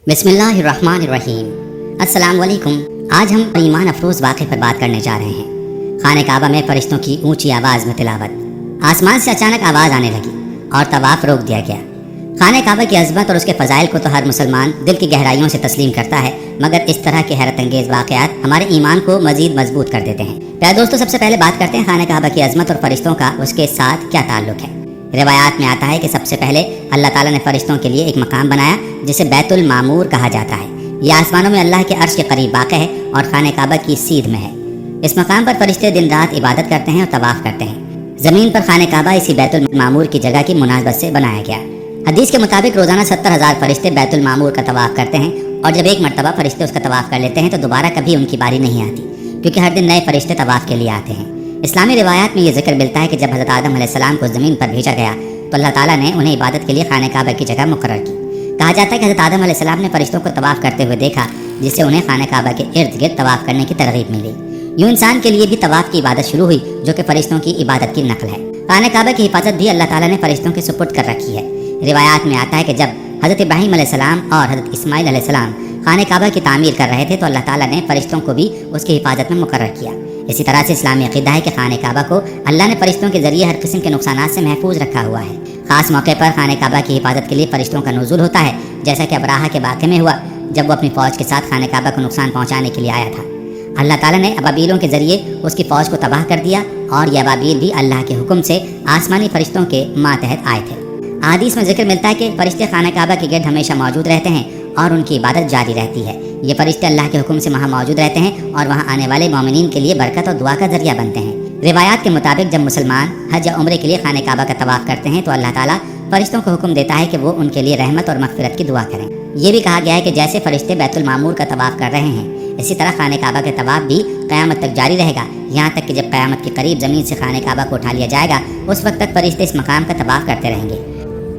बिस्मिल्लाहिर्रहमानिर्रहीम। अस्सलाम वालेकुम। आज हम ईमान अफरोज़ वाक़े पर बात करने जा रहे हैं। खाने काबा में फरिश्तों की ऊंची आवाज़ में तिलावत। आसमान से अचानक आवाज़ आने लगी और तवाफ़ रोक दिया गया। खाने काबा की अज़मत और उसके फ़ज़ाइल को तो हर मुसलमान दिल की गहराइयों से तस्लीम करता है, मगर इस तरह के हैरत अंगेज़ वाक़यात हमारे ईमान को मज़ीद मजबूत कर देते हैं। प्यारे दोस्तों, सबसे पहले बात करते हैं खाने काबा की अज़मत और फरिश्तों का उसके साथ क्या ताल्लुक़ है। रिवायात में आता है कि सबसे पहले अल्लाह ताला ने फरिश्तों के लिए एक मकाम बनाया जिसे बैतुल मामूर कहा जाता है। यह आसमानों में अल्लाह के अर्श के करीब वाक़ है और खाने काबा की सीध में है। इस मकाम पर फरिश्ते दिन रात इबादत करते हैं और तवाफ़ करते हैं। ज़मीन पर खाने काबा इसी बैतुल मामूर की जगह की मुनासबत से बनाया गया। हदीस के मुताबिक रोज़ाना 70,000 फरिश्ते बैतुल मामूर का तवाफ़ करते हैं और जब एक मरतबा फरिश्ते उसका तवाफ़ कर लेते हैं तो दोबारा कभी उनकी बारी नहीं आती, क्योंकि हर दिन नए फरिश्ते तवाफ़ के लिए आते हैं। इस्लामी रिवायात में ये जिक्र मिलता है कि जब हज़रत आदम अलैहिस्सलाम को ज़मीन पर भेजा गया तो अल्लाह ताला ने उन्हें इबादत के लिए खाने काबा की जगह मुकर्रर की। कहा जाता है कि हज़रत आदम अलैहिस्सलाम ने फरिश्तों को तवाफ़ करते हुए देखा, जिससे उन्हें खाने काबा के इर्द गिर्द तवाफ़ करने की तरगीब मिली। यूँ इंसान के लिए भी तवाफ़ की इबादत शुरू हुई, जो कि फरिश्तों की इबादत की नकल है। खाने काबा की हिफाजत भी अल्लाह ताला ने फरिश्तों के सुपुर्द कर रखी है। रिवायात में आता है कि जब हज़रत इब्राहीम अलैहिस्सलाम और हज़रत इस्माईल अलैहिस्सलाम खाने काबा की तामीर कर रहे थे तो अल्लाह ताला ने फरिश्तों को भी उसकी हिफाजत में मुकर्रर किया। इसी तरह से इस्लामी अक़ीदा है कि खाने काबा को अल्लाह ने फरिश्तों के ज़रिए हर किस्म के नुकसानात से महफूज रखा हुआ है। ख़ास मौके पर खाने काबा की हिफाजत के लिए फरिश्तों का नुज़ूल होता है, जैसा कि अबराहा के वाक़े में हुआ जब वो अपनी फ़ौज के साथ खाने काबा को नुकसान पहुँचाने के लिए आया था। अल्लाह ताला ने अबाबीलों के ज़रिए उसकी फ़ौज को तबाह कर दिया और ये अबाबील भी अल्लाह के हुक्म से आसमानी फरिश्तों के मातहत आए थे। हदीस में जिक्र मिलता है कि फरिश्ते खाने काबा के गिर्द हमेशा मौजूद रहते हैं और उनकी इबादत जारी रहती है। ये फरिश्ते अल्लाह के हुक्म से वहाँ मौजूद रहते हैं और वहाँ आने वाले मोमिनीन के लिए बरकत और दुआ का जरिया बनते हैं। रिवायात के मुताबिक जब मुसलमान हज या उम्रे के लिए खाने काबा का तवाफ़ करते हैं तो अल्लाह ताला फरिश्तों को हुक्म देता है कि वो उनके लिए रहमत और मग़फ़िरत की दुआ करें। ये भी कहा गया है कि जैसे फरिश्ते बैतुल मामूर का तवाफ़ कर रहे हैं, इसी तरह खाने काबा का तवाफ़ भी क़यामत तक जारी रहेगा, यहाँ तक कि जब क़यामत के करीब ज़मीन से खाने काबा को उठा लिया जाएगा, उस वक्त तक फरिश्ते इस मकाम का तवाफ़ करते रहेंगे।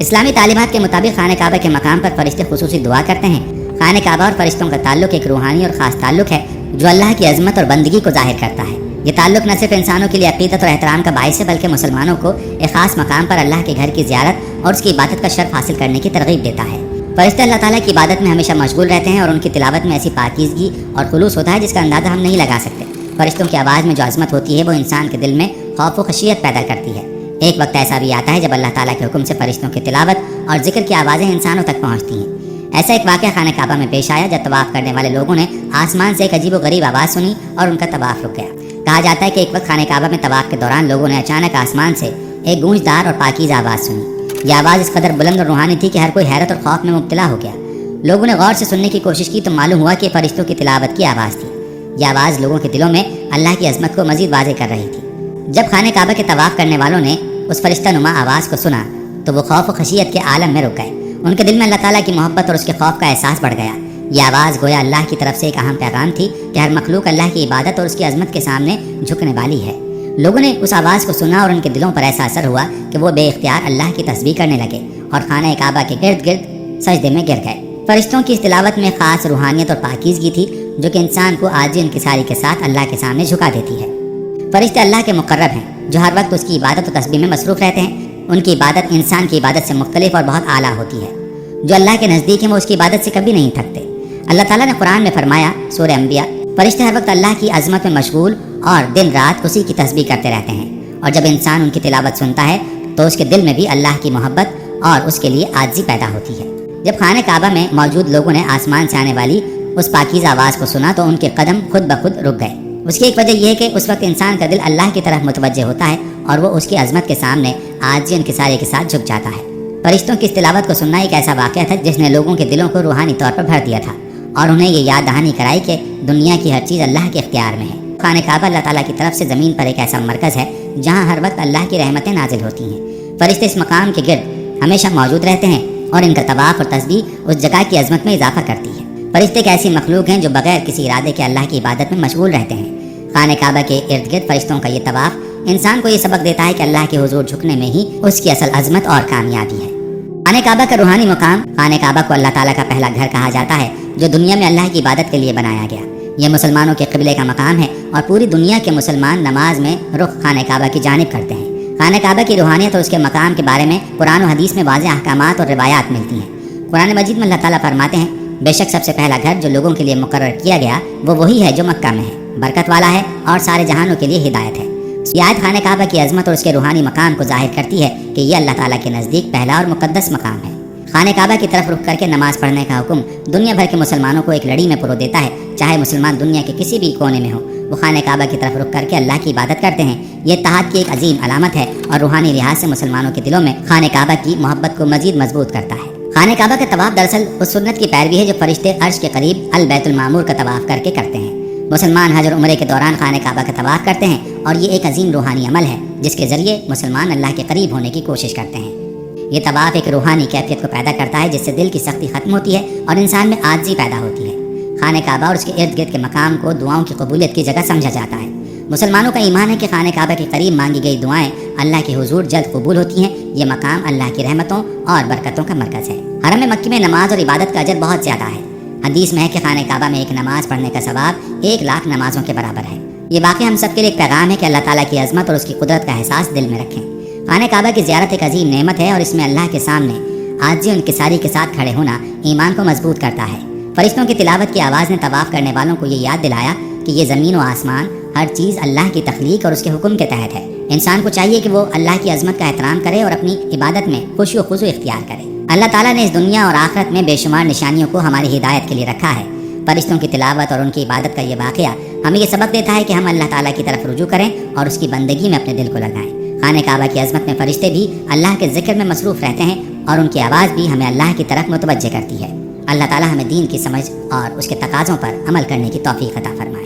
इस्लामी तालीमात के मुताबिक खाने काबा के मकाम पर फरिश्ते खुसूसी दुआ करते हैं। खाने काबा और फरिश्तों का ताल्लुक़ एक रूहानी और ख़ास ताल्लुक़ है जो अल्लाह की अज़मत और बंदगी को ज़ाहिर करता है। ये ताल्लुक़ न सिर्फ इंसानों के लिए अक़ीदत और एहतराम का बाइस है, बल्कि मुसलमानों को एक ख़ास मकाम पर अल्लाह के घर की ज़ियारत और उसकी इबादत का शर्फ हासिल करने की तरगीब देता है। फरिश्ते अल्लाह ताला की इबादत में हमेशा मशगूल रहते हैं और उनकी तिलावत में ऐसी पाकीज़गी और खुलूस होता है जिसका अंदाज़ा हम नहीं लगा सकते। फरिश्तों की आवाज़ में जो अज़मत होती है वो इंसान के दिल में खौफ व खशियत पैदा करती है। एक वक्त ऐसा भी आता है जब अल्लाह ताला के हुक्म से फरिश्तों की तिलावत और जिक्र की आवाज़ें इंसानों तक पहुँचती हैं। ऐसा एक वाक़या खाने काबा में पेश आया जब तवाफ़ करने वाले लोगों ने आसमान से एक अजीब व गरीब आवाज़ सुनी और उनका तवाफ़ रुक गया। कहा जाता है कि एक वक्त खाने काबा में तवाफ़ के दौरान लोगों ने अचानक आसमान से एक गूंजदार और पाकीज़ आवाज़ सुनी। यह आवाज़ इस कदर बुलंद और रूहानी थी कि हर कोई हैरत और खौफ में मुब्तला हो गया। लोगों ने गौर से सुनने की कोशिश की तो मालूम हुआ कि फरिश्तों की तिलावत की आवाज़ थी। यह आवाज़ लोगों के दिलों में अल्लाह की अज़मत को मज़ीद वाज़ेह कर रही थी। जब खाने काबा के तवाफ़ करने वालों ने उस फरिश्ता नुमा आवाज़ को सुना तो वो खौफ व खशियत के आलम में रुक गए। उनके दिल में अल्लाह ताला की मोहब्बत और उसके खौफ का एहसास बढ़ गया। यह आवाज़ गोया अल्लाह की तरफ से एक अहम पैगाम थी कि हर मखलूक अल्लाह की इबादत और उसकी अज़मत के सामने झुकने वाली है। लोगों ने उस आवाज़ को सुना और उनके दिलों पर ऐसा असर हुआ कि वो बेइख्तियार अल्लाह की तस्बीह करने लगे और खाना काबा के गिर्द गिर्द सजदे में गिर गए। फरिश्तों की इस तिलावत में ख़ास रूहानियत और पाकीज़गी थी जो कि इंसान को आजिज़ इंकिसारी के साथ अल्लाह के सामने झुका देती है। फरिश्ते अल्लाह के मुक़र्रब हैं जो हर वक्त उसकी इबादत और तस्बीह में मसरूफ़ रहते हैं। उनकी इबादत इंसान की इबादत से मुख्तलिफ और बहुत आला होती है। जो अल्लाह के नज़दीक हैं वो उसकी इबादत से कभी नहीं थकते। अल्लाह ताला ने कुरान में फरमाया, सूरह अंबिया, फरिश्ते हर वक्त अल्लाह की अज़मत में मशगूल और दिन रात उसी की तस्बीह करते रहते हैं। और जब इंसान उनकी तिलावत सुनता है तो उसके दिल में भी अल्लाह की मोहब्बत और उसके लिए आजिज़ी पैदा होती है। जब खाने काबा में मौजूद लोगों ने आसमान से आने वाली उस पाकीज़ आवाज़ को सुना तो उनके कदम खुद ब खुद रुक गए। उसकी एक वजह यह है कि उस वक्त इंसान का दिल अल्लाह की तरफ मुतवज्जे होता है और वो उसकी अज़मत के सामने आजिज़ी इंकिसारी के साथ झुक जाता है। फरिश्तों की इस तिलावत को सुनना एक ऐसा वाक़या था जिसने लोगों के दिलों को रूहानी तौर पर भर दिया था और उन्हें ये याद दहानी कराई कि दुनिया की हर चीज़ अल्लाह के इख्तियार में है। खाने काबा अल्लाह ताला की तरफ से ज़मीन पर एक ऐसा मरकज़ है जहाँ हर वक्त अल्लाह की रहमतें नाजिल होती हैं। फरिश्ते इस मकाम के गिर्द हमेशा मौजूद रहते हैं और इनका तवाफ़ और तस्बीह उस जगह की अज़मत में इजाफा करती है। फरिश्ते एक ऐसी मखलूक हैं जो बग़ैर किसी इरादे के अल्लाह की इबादत में मशगूल रहते हैं। खाने काबा के इर्द गिर्द फरिश्तों का ये तवाफ़ इंसान को ये सबक देता है कि अल्लाह के हुज़ूर झुकने में ही उसकी असल अज़मत और कामयाबी है। खाने काबा का रूहानी मुकाम, खाने काबा को अल्लाह ताला का पहला घर कहा जाता है जो दुनिया में अल्लाह की इबादत के लिए बनाया गया। यह मुसलमानों के क़िबले का मकाम है और पूरी दुनिया के मुसलमान नमाज में रुख खाने काबा की जानिब करते हैं। खाने काबा की रूहानियत और उसके मकाम के बारे में कुरान और हदीस में वाज़ेह अहकामात और रिवायात मिलती हैं। कुरान मजीद में अल्लाह ताला फरमाते हैं, بے شک سب سے پہلا گھر جو لوگوں کے لیے مقرر کیا گیا وہ وہی ہے جو مکہ میں ہے، برکت والا ہے اور سارے جہانوں کے لیے ہدایت ہے۔ یہ آیت خانہ کعبہ کی عظمت اور اس کے روحانی مقام کو ظاہر کرتی ہے کہ یہ اللہ تعالیٰ کے نزدیک پہلا اور مقدس مقام ہے۔ خانہ کعبہ کی طرف رخ کر کے نماز پڑھنے کا حکم دنیا بھر کے مسلمانوں کو ایک لڑی میں پرو دیتا ہے، چاہے مسلمان دنیا کے کسی بھی کونے میں ہو، وہ خانہ کعبہ کی طرف رخ کر کے اللہ کی عبادت کرتے ہیں۔ یہ اتحاد کی ایک عظیم علامت ہے اور روحانی لحاظ سے مسلمانوں کے دلوں میں خانہ کعبہ کی محبت کو مزید مضبوط کرتا ہے۔ خانہ کعبہ کا طواف دراصل اس سنت کی پیروی ہے جو فرشتے عرش کے قریب البیت المعمور کا طواف کر کے کرتے ہیں۔ مسلمان حج اور عمرے کے دوران خانہ کعبہ کا طواف کرتے ہیں اور یہ ایک عظیم روحانی عمل ہے جس کے ذریعے مسلمان اللہ کے قریب ہونے کی کوشش کرتے ہیں۔ یہ طواف ایک روحانی کیفیت کو پیدا کرتا ہے جس سے دل کی سختی ختم ہوتی ہے اور انسان میں عاجزی پیدا ہوتی ہے۔ خانہ کعبہ اور اس کے ارد گرد کے مقام کو دعاؤں کی قبولیت کی جگہ سمجھا جاتا ہے۔ مسلمانوں کا ایمان ہے کہ خانہ کعبہ کے قریب مانگی گئی دعائیں اللہ کے حضور جلد قبول ہوتی ہیں۔ یہ مقام اللہ کی رحمتوں اور برکتوں کا مرکز ہے۔ حرم مکی میں نماز اور عبادت کا اجر بہت زیادہ ہے۔ حدیث میں ہے کہ خانہ کعبہ میں ایک نماز پڑھنے کا ثواب 1,00,000 نمازوں کے برابر ہے۔ یہ واقعہ ہم سب کے لیے ایک پیغام ہے کہ اللہ تعالیٰ کی عظمت اور اس کی قدرت کا احساس دل میں رکھیں۔ خانہ کعبہ کی زیارت ایک عظیم نعمت ہے اور اس میں اللہ کے سامنے عاجزی و انکساری کے ساتھ کھڑے ہونا ایمان کو مضبوط کرتا ہے۔ فرشتوں کی تلاوت کی آواز نے طواف کرنے والوں کو یہ یاد دلایا کہ یہ زمین و آسمان ہر چیز اللہ کی تخلیق اور اس کے حکم کے تحت ہے۔ انسان کو چاہیے کہ وہ اللہ کی عظمت کا احترام کرے اور اپنی عبادت میں خوشی و خضوع اختیار کرے۔ اللہ تعالیٰ نے اس دنیا اور آخرت میں بے شمار نشانیوں کو ہماری ہدایت کے لیے رکھا ہے۔ فرشتوں کی تلاوت اور ان کی عبادت کا یہ واقعہ ہمیں یہ سبق دیتا ہے کہ ہم اللہ تعالیٰ کی طرف رجوع کریں اور اس کی بندگی میں اپنے دل کو لگائیں۔ خانہ کعبہ کی عظمت میں فرشتے بھی اللہ کے ذکر میں مصروف رہتے ہیں اور ان کی آواز بھی ہمیں اللہ کی طرف متوجہ کرتی ہے۔ اللہ تعالیٰ ہمیں دین کی سمجھ اور اس کے تقاضوں پر عمل کرنے کی توفیق عطا فرمائے۔